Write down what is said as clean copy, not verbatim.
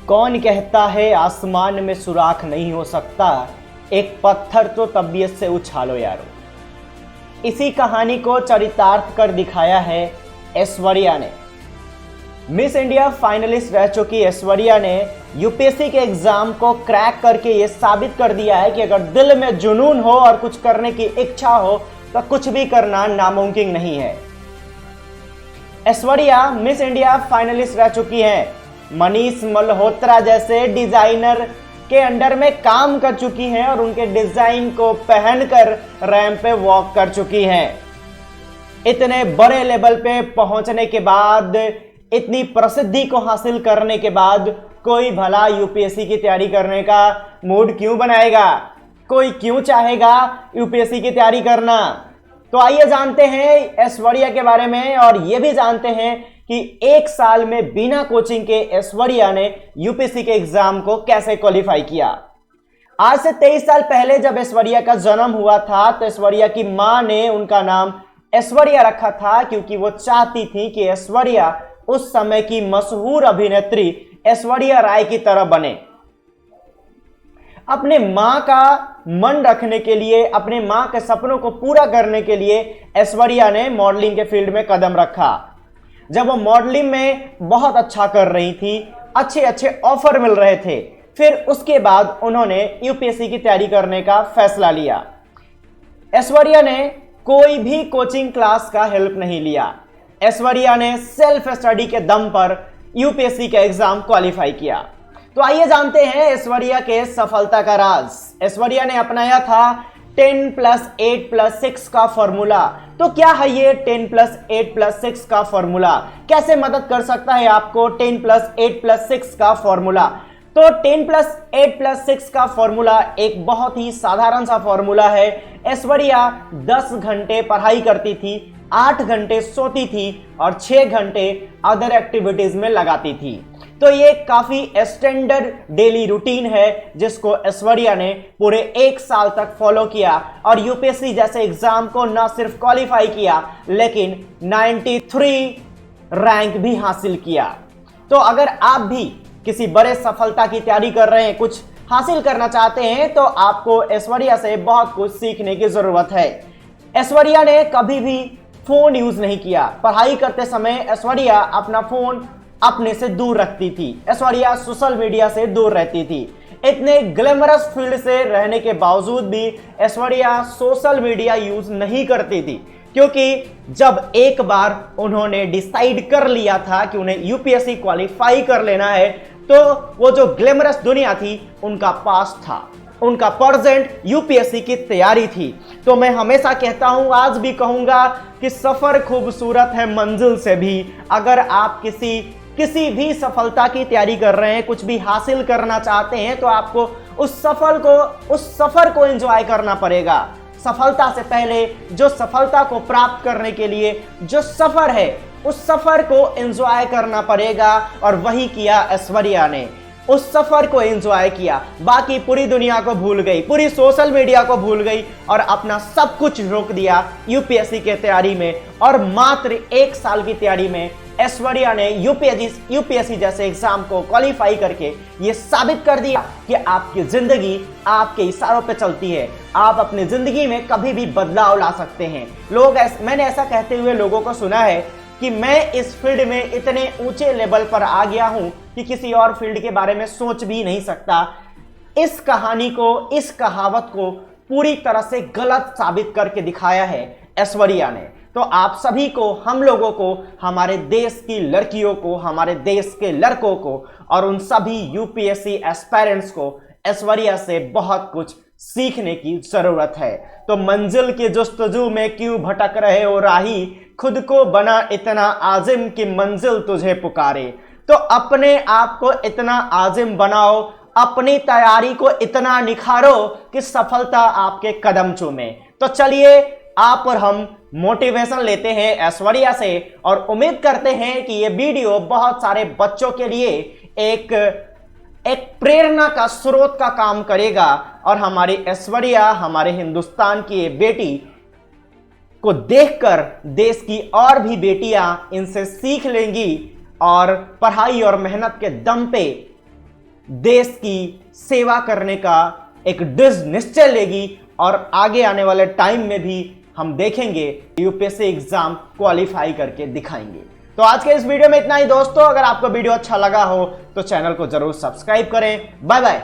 कौन कहता है आसमान में सुराख नहीं हो सकता, एक पत्थर तो तबीयत से उछालो यारो। इसी कहानी को चरितार्थ कर दिखाया है ऐश्वर्या ने। मिस इंडिया फाइनलिस्ट रह चुकी ऐश्वर्या ने यूपीएससी के एग्जाम को क्रैक करके ये साबित कर दिया है कि अगर दिल में जुनून हो और कुछ करने की इच्छा हो तो कुछ भी करना नामुमकिन नहीं है। ऐश्वर्या मिस इंडिया फाइनलिस्ट रह चुकी हैं। मनीष मल्होत्रा जैसे डिजाइनर के अंडर में काम कर चुकी हैं और उनके डिजाइन को पहनकर रैंप पे वॉक कर चुकी हैं। इतने बड़े लेवल पे पहुंचने के बाद, इतनी प्रसिद्धि को हासिल करने के बाद कोई भला यूपीएससी की तैयारी करने का मूड क्यों बनाएगा? कोई क्यों चाहेगा यूपीएससी की तैयारी करना? तो आइए जानते हैं ऐश्वर्या के बारे में और ये भी जानते हैं कि एक साल में बिना कोचिंग के ऐश्वर्या ने यूपीएससी के एग्जाम को कैसे क्वालिफाई किया। आज से 23 साल पहले जब ऐश्वर्या का जन्म हुआ था तो ऐश्वर्या की मां ने उनका नाम ऐश्वर्या रखा था क्योंकि वो चाहती थी कि ऐश्वर्या उस समय की मशहूर अभिनेत्री ऐश्वर्या राय की तरह बने। अपने मां का मन रखने के लिए, अपने मां के सपनों को पूरा करने के लिए ऐश्वर्या ने मॉडलिंग के फील्ड में कदम रखा। जब वो मॉडलिंग में बहुत अच्छा कर रही थी, अच्छे अच्छे ऑफर मिल रहे थे, फिर उसके बाद उन्होंने यूपीएससी की तैयारी करने का फैसला लिया। ऐश्वर्या ने कोई भी कोचिंग क्लास का हेल्प नहीं लिया। ऐश्वर्या ने सेल्फ स्टडी के दम पर यूपीएससी का एग्जाम क्वालिफाई किया। तो आइए जानते हैं ऐश्वर्या के सफलता का राज। ऐश्वर्या ने अपनाया था 10+8+6 का फॉर्मूला। तो क्या है ये 10+8+6 का फॉर्मूला? कैसे मदद कर सकता है आपको 10+8+6 का फॉर्मूला? तो 10+8+6 का फॉर्मूला एक बहुत ही साधारण सा फॉर्मूला है। ऐश्वर्या 10 घंटे पढ़ाई करती थी, 8 घंटे सोती थी और 6 घंटे अदर एक्टिविटीज में लगाती थी। तो ये काफी स्टैंडर्ड डेली रूटीन है जिसको ऐश्वर्या ने पूरे एक साल तक फॉलो किया और यूपीएससी जैसे एग्जाम को न सिर्फ क्वालिफाई किया लेकिन 93 रैंक भी हासिल किया। तो अगर आप भी किसी बड़े सफलता की तैयारी कर रहे हैं, कुछ हासिल करना चाहते हैं, तो आपको ऐश्वर्या से बहुत कुछ सीखने की जरूरत है। ऐश्वर्या ने कभी भी फोन यूज नहीं किया। पढ़ाई करते समय ऐश्वर्या अपना फोन अपने से दूर रखती थी। ऐश्वर्या सोशल मीडिया से दूर रहती थी। इतने ग्लैमरस फील्ड से रहने के बावजूद भी ऐश्वर्या सोशल मीडिया यूज नहीं करती थी क्योंकि जब एक बार उन्होंने डिसाइड कर लिया था कि उन्हें यूपीएससी क्वालिफाई कर लेना है तो वो जो ग्लैमरस दुनिया थी उनका पास था, उनका प्रेजेंट यूपीएससी की तैयारी थी। तो मैं हमेशा कहता हूं, आज भी कहूंगा कि सफर खूबसूरत है मंजिल से भी। अगर आप किसी भी सफलता की तैयारी कर रहे हैं, कुछ भी हासिल करना चाहते हैं, तो आपको उस सफर को एंजॉय करना पड़ेगा। सफलता से पहले जो सफलता को प्राप्त करने के लिए जो सफर है, उस सफर को एंजॉय करना पड़ेगा और वही किया ऐश्वर्या ने। उस सफर को एंजॉय किया, बाकी पूरी दुनिया को भूल गई, पूरी सोशल मीडिया को भूल गई और अपना सब कुछ रोक दिया यूपीएससी के तैयारी में। और मात्र एक साल की तैयारी में ऐश्वर्या ने यूपीएससी जैसे एग्जाम को क्वालिफाई करके ये साबित कर दिया कि आपकी जिंदगी आपके इशारों पे चलती है। आप अपनी जिंदगी में कभी भी बदलाव ला सकते हैं। मैंने ऐसा कहते हुए लोगों को सुना है कि मैं इस फील्ड में इतने ऊंचे लेवल पर आ गया हूं कि किसी और फील्ड के बारे में सोच भी नहीं सकता। इस कहानी को, इस कहावत को पूरी तरह से गलत साबित करके दिखाया है ऐश्वर्या ने। तो आप सभी को, हम लोगों को, हमारे देश की लड़कियों को, हमारे देश के लड़कों को और उन सभी यूपीएससी एस्पायरेंट्स को ऐश्वर्या से बहुत कुछ सीखने की जरूरत है। तो मंजिल की जुस्तजू में क्यों भटक रहे हो राही, खुद को बना इतना आजिम कि मंजिल तुझे पुकारे। तो अपने आप को इतना आजिम बनाओ, अपनी तैयारी को इतना निखारो कि सफलता आपके कदम चूमे। तो चलिए आप और हम मोटिवेशन लेते हैं ऐश्वर्या से और उम्मीद करते हैं कि ये वीडियो बहुत सारे बच्चों के लिए एक प्रेरणा का स्रोत का काम करेगा और हमारी ऐश्वर्या, हमारे हिंदुस्तान की ये बेटी को देखकर देश की और भी बेटियां इनसे सीख लेंगी और पढ़ाई और मेहनत के दम पे देश की सेवा करने का एक दृढ़ निश्चय लेगी और आगे आने वाले टाइम में भी हम देखेंगे यूपीएससी एग्जाम क्वालिफाई करके दिखाएंगे। तो आज के इस वीडियो में इतना ही दोस्तों। अगर आपको वीडियो अच्छा लगा हो तो चैनल को जरूर सब्सक्राइब करें। Bye bye.